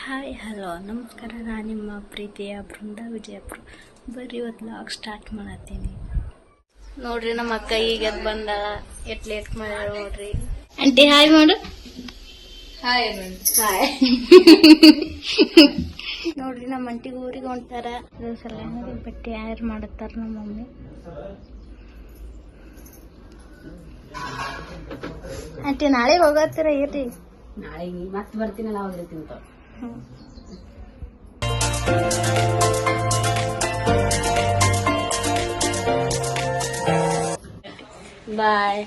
Hi hello ನಮಸ್ಕಾರ. ನಾನು ನಿಮ್ಮ ಪ್ರೀತಿಯ ಬೃಂದ ವಿಜಯಪುರ. ಬರ್ರಿ ಇವತ್ತು ಲಾಗ್ ಸ್ಟಾರ್ಟ್ ಮಾಡತ್ತೀನಿ. ನೋಡ್ರಿ ನಮ್ಮ ಅಕ್ಕ ಈಗ ಬಂದಾಳ. ಎಷ್ಟು ಲೇಟ್ ಮಾಡ್ಯಾಳ ನೋಡ್ರಿ. ಆಂಟಿ ಹಾಯ್ ಮಾಡು. Hi hi. ನೋಡ್ರಿ ನಮ್ಮ ಅಂಟಿಗೆ ಊರಿಗೆ ಹೊಂಟಾರ. ಸಲ ಬಟ್ಟೆ ಯಾರು ಮಾಡತ್ತಾರ ನಮ್ಮ ಮಮ್ಮಿ. ಆಂಟಿ ನಾಳೆ ಹೋಗತ್ತೀರ ಏರಿ? ನಾಳೆ ಮತ್ತೆ ಬರ್ತೀನಲ್ಲ ಅವಾಗ ತಿಂತ ಬಾಯ್.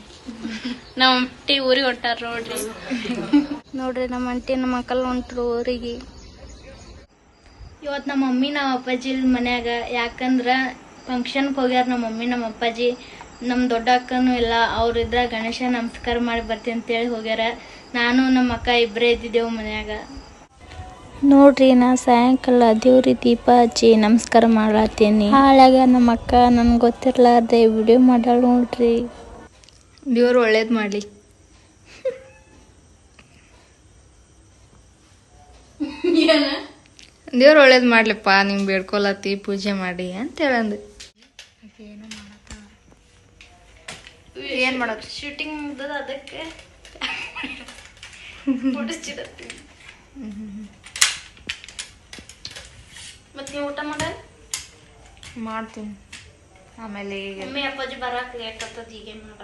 ನಮ್ಮ ಅಂಟಿ ಊರಿಗೆ ಹೊಂಟಾರ ನೋಡ್ರಿ. ನೋಡ್ರಿ ನಮ್ಮ ಅಂಟಿ ನಮ್ಮ ಮಕ್ಕಳು ಹೊಂಟ್ರು ಊರಿಗೆ. ಇವತ್ತು ನಮ್ಮ ಮಮ್ಮಿ ನಮ್ಮ ಅಪ್ಪಾಜಿ ಮನ್ಯಾಗ, ಯಾಕಂದ್ರ ಫಂಕ್ಷನ್ಗೆ ಹೋಗ್ಯಾರ ನಮ್ಮ ಮಮ್ಮಿ ನಮ್ಮ ಅಪ್ಪಾಜಿ. ನಮ್ಮ ದೊಡ್ಡ ಅಕ್ಕನೂ ಇಲ್ಲ, ಅವ್ರಿದ್ರ ಗಣೇಶ ನಮಸ್ಕಾರ ಮಾಡಿ ಬರ್ತೀನಿ ಅಂತೇಳಿ ಹೋಗ್ಯಾರ. ನಾನು ನಮ್ಮ ಅಕ್ಕ ಇಬ್ಬರೇ ಇದ್ದಿದ್ದೆವು ಮನ್ಯಾಗ. ನೋಡ್ರಿ ನಾ ಸಾಯಂಕಾಲ ದೇವ್ರಿ ದೀಪ ಹಚ್ಚಿ ನಮಸ್ಕಾರ ಮಾಡತ್ತೀನಿ. ಹಾಳಾಗ ನಮ್ಮ ಅಕ್ಕ ನನ್ಗೆ ಗೊತ್ತಿರ್ಲಾರ್ದೆ ವಿಡಿಯೋ ಮಾಡ್ಯಾಳ ನೋಡ್ರಿ. ದೇವ್ರು ಒಳ್ಳೇದು ಮಾಡಲಿ. ದೇವ್ರು ಒಳ್ಳೇದು ಮಾಡ್ಲಿಪ್ಪ, ನಿಂಗೆ ಬೇಡ್ಕೊಲತ್ತಿ ಪೂಜೆ ಮಾಡಿ ಅಂತ ಹೇಳಂದು. ಏನ್ ಮಾಡಕ್ ಶೂಟಿಂಗ್ ಮುಗ್ದದ, ಅದಕ್ಕೆ ಮತ್ತೆ ನೀವು ಊಟ ಮಾಡ ಮಾಡ್ತೀನಿ. ಆಮೇಲೆ ಈಗ ಮಮ್ಮಿ ಅಪ್ಪಾಜಿ ಬರಾಕ್ ಲೇಟ್ ಆಗ್ತದ. ಹೀಗೆ ಮಾಡ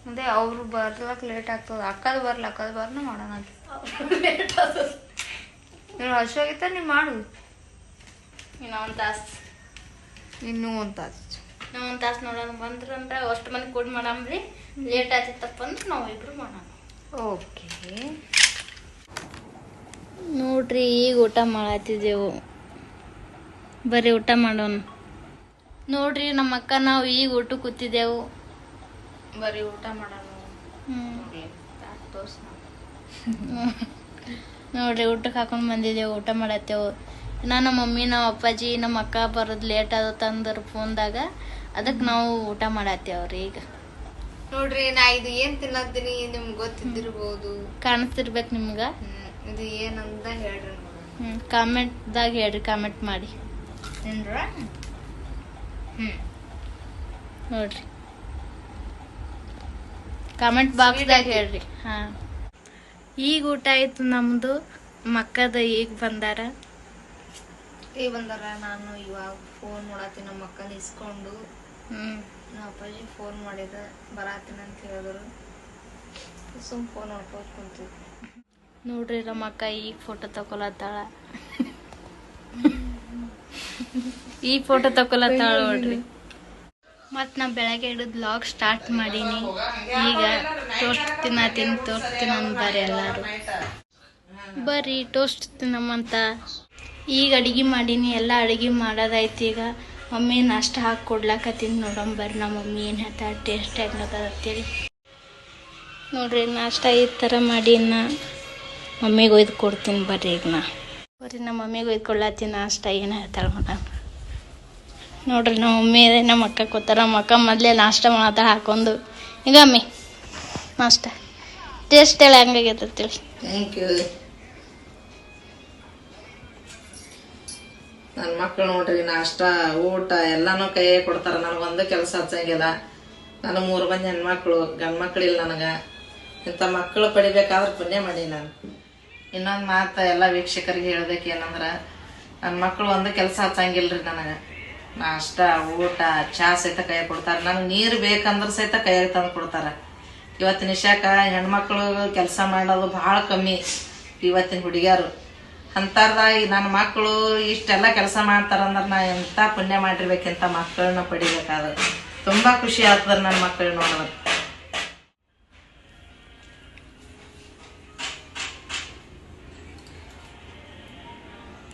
ಅದೇ ಅವ್ರು ಬರ್ಲಕ್ ಲೇಟ್ ಆಗ್ತದ. ಅಕ್ಕದ ಬರ್ನ ಮಾಡೋಣ. ನೀನು ಹಸುವಾಗಿತ್ತ ನೀ ಮಾಡು. ಇನ್ನೂ ಒಂದು ತಾಸು ಇನ್ನೂ ಒಂದು ತಾಸು ನೋಡೋಣ. ಬಂದ್ರಂದ್ರೆ ಅಷ್ಟು ಮಂದಿ ಕೂಡಿ ಮಾಡಮ್ರಿ. ಲೇಟ್ ಆಯ್ತಪ್ಪ ಅಂದ್ರೆ ನಾವು ಇಬ್ರು ಮಾಡೋಣ. ಓಕೆ ನೋಡ್ರಿ ಈಗ ಊಟ ಮಾಡತ್ತಿದ್ದೆವು. ಬರ್ರಿ ಊಟ ಮಾಡೋಣ. ನೋಡ್ರಿ ನಮ್ಮ ಅಕ್ಕ ನಾವು ಈಗ ಊಟ ಕೂತಿದ್ದೆವು. ಬರೀ ಊಟ ಮಾಡೋಣ. ನೋಡ್ರಿ ಊಟಕ್ಕೆ ಹಾಕೊಂಡು ಬಂದಿದ್ದೆವು, ಊಟ ಮಾಡತ್ತೇವು. ನಮ್ಮ ಮಮ್ಮಿ ನಮ್ಮ ಅಪ್ಪಾಜಿ ನಮ್ಮ ಅಕ್ಕ ಬರೋದು ಲೇಟ್ ಆದತ್ತಂದ್ರೆ ಫೋನ್ದಾಗ, ಅದಕ್ಕೆ ನಾವು ಊಟ ಮಾಡತ್ತೇವ್ರಿ. ಈಗ ನೋಡ್ರಿ ನಾ ಇದು ಏನ್ ತಿನ್ನತ್ತೀನಿ ನಿಮ್ಗೆ ಗೊತ್ತಿದ್ದಿರ್ಬೋದು, ಕಾಣಿಸ್ತಿರ್ಬೇಕು ನಿಮ್ಗೆ. ಇದು ಏನಂತ ಹೇಳ್ರಿ. ಕಾಮೆಂಟ್ದಾಗ ಹೇಳ್ರಿ, ಕಾಮೆಂಟ್ ಮಾಡಿ ನೋಡ್ರಿ. ಕಾಮೆಂಟ್ ಬಾಕ್ಸ್ದಾಗ ಹೇಳ್ರಿ. ಹಾ, ಈಗ ಊಟ ಆಯ್ತು ನಮ್ದು. ಮಕ್ಕದ ಈಗ ಬಂದಾರ. ನಾನು ಇವಾಗ ಫೋನ್ ಮಾಡತ್ತೀನಿ. ನಮ್ಮ ಅಕ್ಕನ ಇಸ್ಕೊಂಡು ನಮ್ಮ ಅಪ್ಪಾಜಿ ಫೋನ್ ಮಾಡಿದ ಬರಾತೀನಿ ಅಂತ ಹೇಳಿದ್ರು. ಸುಮ್ ಫೋನ್ ನೋಡ್ಕೋತ ಕುಂತೀವಿ. ನೋಡ್ರಿ ನಮ್ಮ ಅಕ್ಕ ಈಗ ಫೋಟೋ ತಕೊಳತ್ತಾಳ. ಈಗ ಫೋಟೋ ತಕೊಳತ್ತಾಳ ನೋಡ್ರಿ. ಮತ್ತು ನಾ ಬೆಳಗ್ಗೆ ಹಿಡಿದು ಬ್ಲಾಗ್ ಸ್ಟಾರ್ಟ್ ಮಾಡೀನಿ. ಈಗ ಟೋಸ್ಟ್ ತಿನ್ನತ್ತೀನಿ ಅಂತಾರೆ ಎಲ್ಲರೂ. ಬರ್ರಿ ಟೋಸ್ಟ್ ತಿನ್ನಮ್ಮಂತ. ಈಗ ಅಡಿಗೆ ಮಾಡೀನಿ, ಎಲ್ಲ ಅಡಿಗೆ ಮಾಡೋದಾಯ್ತು. ಈಗ ಮಮ್ಮಿ ನಾಷ್ಟ ಹಾಕಿ ಕೊಡ್ಲಾಕತ್ತೀನಿ. ನೋಡಮ್ ಬರ್ರಿ ನಮ್ಮ ಮಮ್ಮಿ ಏನು ಹೇಳ್ತಾರೆ, ಟೇಸ್ಟ್ ಹೆಂಗದ ಅಂತೇಳಿ. ನೋಡ್ರಿ ನಾಷ್ಟ ಈ ಥರ ಮಾಡಿ ನಾ ಮಮ್ಮಿಗೆ ಒಯ್ದು ಕೊಡ್ತೀನಿ. ಬರ್ರಿ ಈಗ ಬರ್ರಿ ನಮ್ಮ ಮಮ್ಮಿಗೆ ಒಯ್ದು ಕೊಡ್ಲಾತೀನಿ ನಾಷ್ಟ ಏನು ಹೇಳ್ತಾಳೆ ಮೇಡಮ್. ನೋಡ್ರಿ ನಮ್ಮ ಮಮ್ಮಿ ನಮ್ಮ ಅಕ್ಕ ಕೂತಾರ. ನಮ್ಮ ಅಕ್ಕ ಮೊದಲೇ ನಾಷ್ಟ ಮಾಡತ್ತಾಳ ಹಾಕೊಂಡು. ಈಗ ಅಮ್ಮಿ ನಾಷ್ಟ ಟೇಸ್ಟ್ ಹೇಳಿ ಹಂಗಾಗೈತೆ ಅಂತೇಳಿ. Thank you. ನನ್ನ ಮಕ್ಕಳು ನೋಡ್ರಿ ನಾಷ್ಟ ಊಟ ಎಲ್ಲಾನು ಕೈ ಕೊಡ್ತಾರ. ನನಗೊಂದು ಕೆಲಸ ಹಚ್ಚಂಗಿಲ್ಲ. ನಾನು 3 ಮಂದಿ ಹೆಣ್ಮಕ್ಳು, ಗಂಡು ಮಕ್ಳಿಲ್ಲ ನನಗೆ. ಇಂಥ ಮಕ್ಕಳು ಪಡಿಬೇಕಾದ್ರೆ ಪುಣ್ಯ ಮಾಡಿ ನಾನು. ಇನ್ನೊಂದು ಮಾತು ಎಲ್ಲ ವೀಕ್ಷಕರಿಗೆ ಹೇಳ್ಬೇಕೇನಂದ್ರೆ, ನನ್ನ ಮಕ್ಕಳು ಒಂದು ಕೆಲಸ ಹಚ್ಚಂಗಿಲ್ರಿ ನನಗೆ. ನಾಷ್ಟ ಊಟ ಚಹಾ ಸಹಿತ ಕೈ ಕೊಡ್ತಾರೆ. ನನಗೆ ನೀರು ಬೇಕಂದ್ರೆ ಸಹಿತ ಕೈಯಾಗ ತಂದು ಕೊಡ್ತಾರೆ. ಇವತ್ತಿನ ವಿಷಯಕ್ಕೆ ಹೆಣ್ಮಕ್ಳು ಕೆಲಸ ಮಾಡೋದು ಭಾಳ ಕಮ್ಮಿ ಇವತ್ತಿನ ಹುಡುಗಿಯರು. ಅಂಥದ್ರಾಗ ನನ್ನ ಮಕ್ಕಳು ಇಷ್ಟೆಲ್ಲ ಕೆಲಸ ಮಾಡ್ತಾರಂದ್ರೆ ನಾ ಎಂಥ ಪುಣ್ಯ ಮಾಡಿರ್ಬೇಕಿಂತ ಮಕ್ಕಳನ್ನ ಪಡಿಬೇಕಾದ್ರೆ ತುಂಬ ಖುಷಿ ಆಗ್ತದೆ ನನ್ನ ಮಕ್ಕಳು ನೋಡೋದು.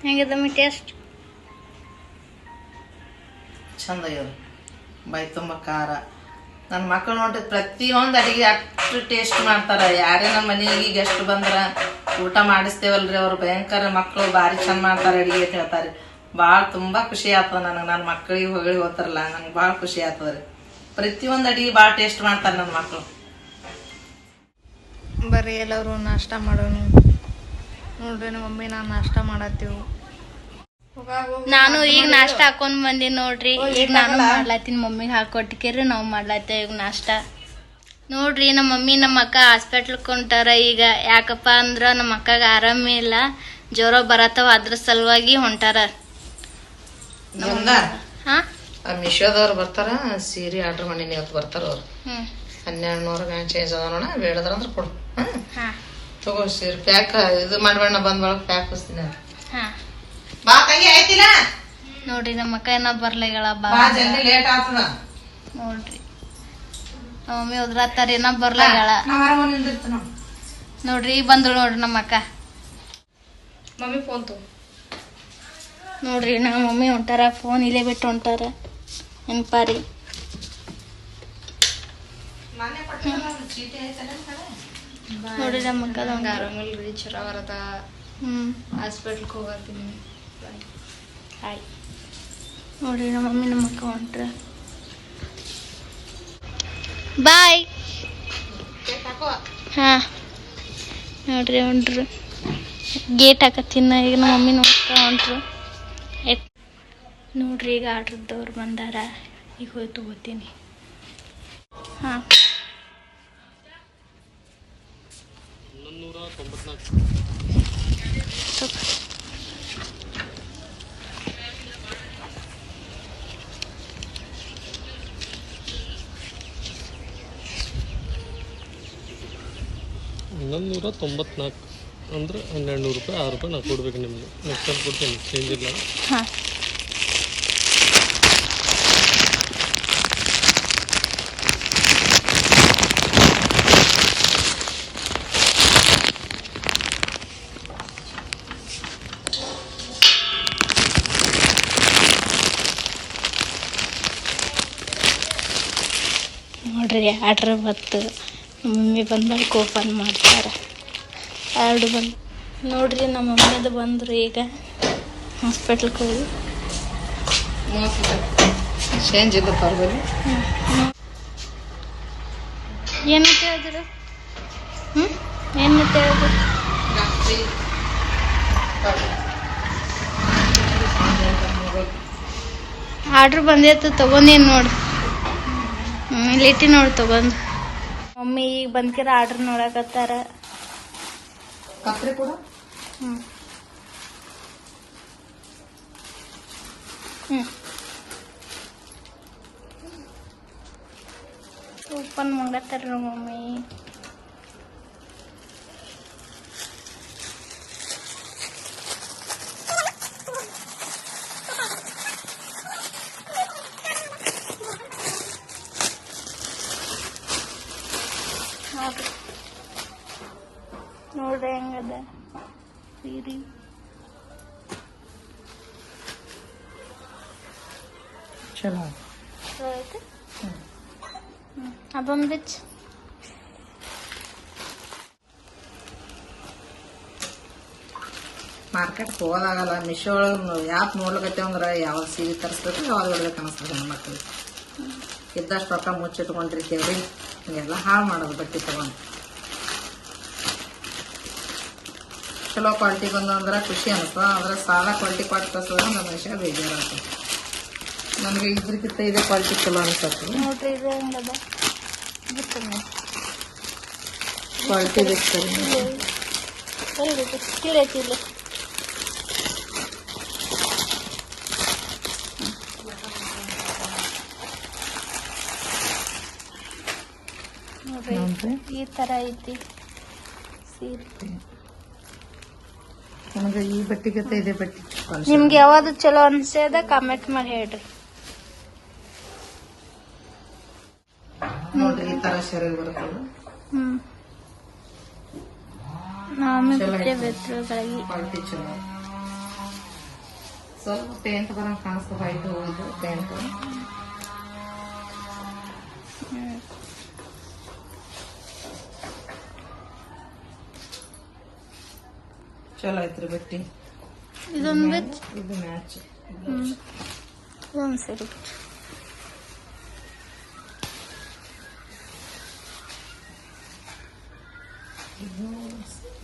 ಹೆಂಗಿದೆ ಮಮ್ಮಿ ಟೇಸ್ಟ್? ಚಂದ ಆಗ್ಯದ. ಬೈ ತುಂಬ ಖಾರ. ನನ್ನ ಮಕ್ಕಳು ನೋಡ್ರಿ ಪ್ರತಿಯೊಂದು ಅಡಿಗೆ ಅಷ್ಟು ಟೇಸ್ಟ್ ಮಾಡ್ತಾರೆ. ಯಾರೇ ನಮ್ಮ ಮನೆಗೆ ಗೆಸ್ಟ್ ಬಂದ್ರೆ ಊಟ ಮಾಡಿಸ್ತೇವಲ್ರಿ, ಅವ್ರು ಭಯಂಕರ ಮಕ್ಕಳು ಭಾರಿ ಚಂದ ಮಾಡ್ತಾರೆ ಅಡಿಗೆ ಅಂತ ಹೇಳ್ತಾರೆ. ಭಾಳ ತುಂಬ ಖುಷಿ ಆಗ್ತದೆ ನನಗೆ. ನನ್ನ ಮಕ್ಕಳಿಗೆ ಹೊಗಳಿ ಹೋಗ್ತಾರಲ್ಲ, ನಂಗೆ ಭಾಳ ಖುಷಿ ಆಗ್ತದೆ ರೀ. ಪ್ರತಿಯೊಂದು ಅಡಿಗೆ ಭಾಳ ಟೇಸ್ಟ್ ಮಾಡ್ತಾರೆ ನನ್ನ ಮಕ್ಕಳು. ಬರ್ರಿ ಎಲ್ಲರೂ ನಾಷ್ಟ ಮಾಡೋಣ. ನೋಡ್ರಿ ನಮ್ಮ ಮಮ್ಮಿ ನಾನು ನಾಷ್ಟ ಮಾಡತ್ತೀವಿ. ನಾನು ಈಗ ನಾಷ್ಟ ಹಾಕೊಂಡ್ ಬಂದೀನಿ ನೋಡ್ರಿ. ಈಗ ನಾನು ಮಾಡ್ಲಾತೀನಿ, ಮಮ್ಮಿಗೆ ಹಾಕೊಟ್ಟಿಕೇರಿ ನಾವು ಮಾಡ್ಲಾತೇವೆ ಈಗ ನಾಷ್ಟ. ನೋಡ್ರಿ ನಮ್ಮ ಮಮ್ಮಿ ನಮ್ಮ ಅಕ್ಕ ಹಾಸ್ಪಿಟ್ಲ್ಗೆ ಹೊಂಟಾರ ಈಗ. ಯಾಕಪ್ಪ ಅಂದ್ರ ನಮ್ಮ ಅಕ್ಕಗ ಆರಾಮಿಲ್ಲ, ಜ್ವರ ಬರತ್ತವ, ಅದ್ರ ಸಲುವಾಗಿ ಹೊಂಟಾರ. ಮಿಶೋದವ್ರು ಬರ್ತಾರ, ಸೀರೆ ಆರ್ಡರ್ ಮಾಡೀನಿ, ಇವತ್ತು ಬರ್ತಾರ ಅವ್ರು. 1200 ಚೇಂಜ್ ಅದ ನೋಡ, ಬೇಡದ್ರ ಅಂದ್ರೆ ಕೊಡು. ತಗೋ ಸೀರೆ ಪ್ಯಾಕ್ ಇದು ಮಾಡ್ಬೇಡ, ಬಂದ್ ಬಳಕ ಪ್ಯಾಕ್ ಹಚ್ತೀನಿ. ಬಾ ತಂಗಿ ಆಯ್ತಿಲ್ಲ. ನೋಡ್ರಿ ನಮ್ಮ ಅಕ್ಕ ಏನ ಬರ್ಲಿಗಳ, ಬಾ ಜಲ್ದಿ ಲೇಟ್ ಆಗ್ತದ. ನೋಡ್ರಿ ನಮ್ಮ ಮಮ್ಮಿ ಹೋದ್ರತ್ತಾರ, ಏನ ಬರ್ಲಿಗಳ. ನೋಡ್ರಿ ಬಂದ್ರು ನೋಡ್ರಿ ನಮ್ಮ ಅಕ್ಕ. ಮಮ್ಮಿ ಫೋನ್ ತಗೋ. ನೋಡ್ರಿ ನಮ್ಮ ಮಮ್ಮಿ ಹೊಂಟಾರ, ಫೋನ್ ಇಲ್ಲೇ ಬಿಟ್ಟು ಹೊಂಟಾರ. ನೆನ್ಪಾರಿ ನೋಡ್ರಿ ನಮ್ಮ ಅಕ್ಕ ಆರಾಮಿಲ್ರಿ, ಜ್ವರ ಬರದ, ಹಾಸ್ಪಿಟ್ಲ್ಗೆ ಹೋಗತ್ತೀನಿ. ಹಾಯ್ ನೋಡ್ರಿ ನಮ್ಮ ಮಮ್ಮಿ ನಮ್ಮ ಅಕ್ಕ ಹೊಂಟ್ರ. ಬಾಯ್. ಹಾ ನೋಡ್ರಿ ಹೊಂಟ್ರು, ಗೇಟ್ ಹಾಕತ್ತಿನ. ಈಗ ನಮ್ಮ ಮಮ್ಮಿ ನೋಡ್ತಾ ಹೊಂಟ್ರು. ನೋಡ್ರಿ ಈಗ ಆರ್ಡ್ರದವ್ರು ಬಂದಾರ, ಈಗ ಹೋಗಿ ತಗೋತೀನಿ. ಹಾಂ $1194 ಅಂದ್ರೆ $1200, $6 ನಾ ಕೊಡ್ಬೇಕು ನಿಮ್ಗೆ. ನೆಕ್ಸ್ಟ್ ಟೈಮ್ ಕೊಡ್ತೀನಿ, ಚೇಂಜ್ ಇಲ್ಲ. ಹಾಂ ನೋಡ್ರಿ ಆರ್ಡ್ರ್ ಬತ್ತು. ನಮ್ಮ ಮಮ್ಮಿ ಬಂದ್ಮೇಲೆ ಓಪನ್ ಮಾಡ್ತಾರೆ. ಎರಡು ಬಂದು ನೋಡ್ರಿ ನಮ್ಮ ಮಮ್ಮಿದು ಬಂದರು. ಈಗ ಹಾಸ್ಪಿಟ್ಲ್ಗೆ ಹೋಗಿ ಚೇಂಜ್ ಇಲ್ಲ ಪರ್ವಾಗಿ. ಏನಂತ ಹೇಳಿದ್ರು? ಏನಂತ ಹೇಳಿದ್ರು? ಆರ್ಡ್ರ್ ಬಂದೈತು, ತಗೊಂಡೇನು ನೋಡಿ. ಇಲ್ಲಿಟ್ಟಿ ನೋಡಿ ತಗೊಂಡು. ಮಮ್ಮಿ ಈಗ ಬಂದ್ಕಿರ ಆರ್ಡ್ರ್ ನೋಡಕತ್ತಾರ. ಕತ್ರಿ ಕೂಡ ಓಪನ್ ಮಾಡತ್ತಾರ ಮಮ್ಮಿ. ನೋಡ್ರಿ ಹೆಂಗದ ಸೀರೆ. ಚಲೋ ಐತೆ. ಅದೊಂದು ಬಿಚ್. ಮಾರ್ಕೆಟ್ ಹೋಗೋದಾಗಲ್ಲ. ಮಿಶೋ ಒಳಗೆ ಯಾಪ್ ನೋಡ್ಲಿಕತ್ತೇವಂದ್ರೆ ಯಾವಾಗ ಸೀರೆ ತರಿಸ್ಬೇಕು, ಯಾವಾಗ ಹೊಡ್ಬೇಕು ಅನಿಸ್ತದೆ ನಮ್ಮ ಮಕ್ಕಳಿಗೆ. ಇದ್ದಷ್ಟು ರೊಕ್ಕ ಮುಚ್ಚಿಟ್ಕೊಂಡಿರ್ತೀವ್ರಿ, ಹಿಂಗೆಲ್ಲ ಹಾಳು ಮಾಡೋದು ಬಟ್ಟೆ ತಗೊಂಡು. ಚಲೋ ಕ್ವಾಲಿಟಿ ಬಂದು ಅಂದ್ರೆ ಖುಷಿ ಅನಿಸ್ತದೆ. ಆದ್ರೆ ಸಾದಾ ಕ್ವಾಲಿಟಿ ಕೊಟ್ಟು ಕಳ್ಸೋದ್ರೆ ನಮ್ಮ ವಿಷಯ ಬೇಜಾರಾಗ್ತದೆ. ನನಗೆ ಇದ್ರಕ್ಕಿಂತ ಇದೇ ಕ್ವಾಲಿಟಿ ಚಲೋ ಅನಿಸ್ತದೆ. ನೋಡ್ರಿ ಇದು ಹೆಂಗದ ಕ್ವಾಲಿಟಿ ಬೇಕು ಕಿಳೈತಿಲ್ಲ. ನೋಡ್ರಿ ಈ ತರ ಐತಿ ಸೀರೆ. ನನಗೆ ಈ ಬಟ್ಟೆಗಿಂತ ಇದೇ ಬಟ್ಟೆ. ನಿಮ್ಗೆ ಯಾವ್ದು ಚಲೋ ಅನ್ಸದ ಕಾಮೆಂಟ್ ಮಾಡಿ ಹೇಳ್ರಿ. ನೋಡ್ರಿ ಈ ತರ ಸೆರೆ ಬರ್ತದೆ. ಕ್ವಾಲಿಟಿ ಚಲೋ. ಸ್ವಲ್ಪ ಪೇಂಟ್ ಬರಂಗ್ ಕಾಣಿಸ್ತದೆ, ವೈಟ್ ಹೋಗಿದ್ದು ಪೇಂಟ್. ಚಲೋ ಐತ್ರಿ ಬಟ್ಟೆ. ಇದೊಂದು ಬಿಚ್, ಇದು ಮ್ಯಾಚ್. ಇದೊಂದು ಸರಿ.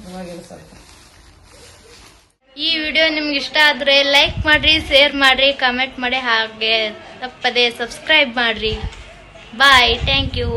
ಪರವಾಗಿಲ್ಲ ಸ್ವಲ್ಪ. ಈ ವಿಡಿಯೋ ನಿಮ್ಗೆ ಇಷ್ಟ ಆದರೆ ಲೈಕ್ ಮಾಡಿರಿ, ಶೇರ್ ಮಾಡಿರಿ, ಕಮೆಂಟ್ ಮಾಡಿ, ಹಾಗೆ ತಪ್ಪದೆ ಸಬ್ಸ್ಕ್ರೈಬ್ ಮಾಡಿರಿ. ಬಾಯ್, ಥ್ಯಾಂಕ್ ಯು.